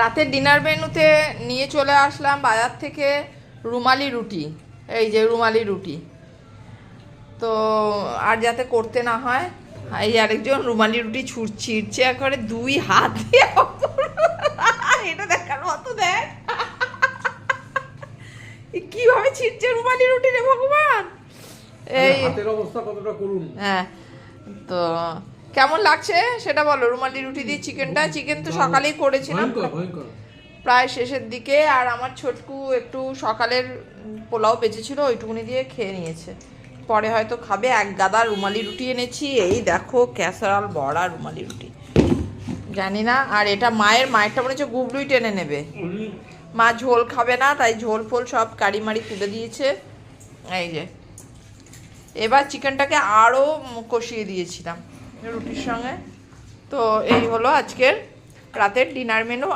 রাতের ডিনার মেনুতে নিয়ে চলে আসলাম বাজার থেকে রুমালি রুটি। এই যে রুমালি রুটি, তো আর যাতে করতে না হয়, এই আরেকজন রুমালি রুটি ছিঁড়ছে একবারে 2 হাত দিয়ে। এটা দেখার মতো, দেখ কিভাবে ছিঁড়ছে রুমালি রুটি রে ভগবান। এই হাতের অবস্থা কতটা করুন। হ্যাঁ, তো কেমন লাগছে সেটা বলো। রুমালি রুটি দিয়ে চিকেনটা, চিকেন তো সকালেই করেছিলাম প্রায় শেষের দিকে, আর আমার ছোটকু একটু সকালের পোলাও বেঁচেছিল ওইটুকুনি দিয়ে খেয়ে নিয়েছে, পরে হয়তো খাবে। 1 গাদা রুমালি রুটি এনেছি, এই দেখো ক্যাসারাল বড়া রুমালি রুটি, জানি না। আর এটা মায়েরটা মনে হচ্ছে গুবলুই টেনে নেবে, মা ঝোল খাবে না, তাই ঝোল ফোল সব কারি মারি তুলে দিয়েছে। এই যে এবার চিকেনটাকে আরও কষিয়ে দিয়েছিলাম রুটির সঙ্গে। তো এই হলো আজকের রাতের ডিনার মেনু।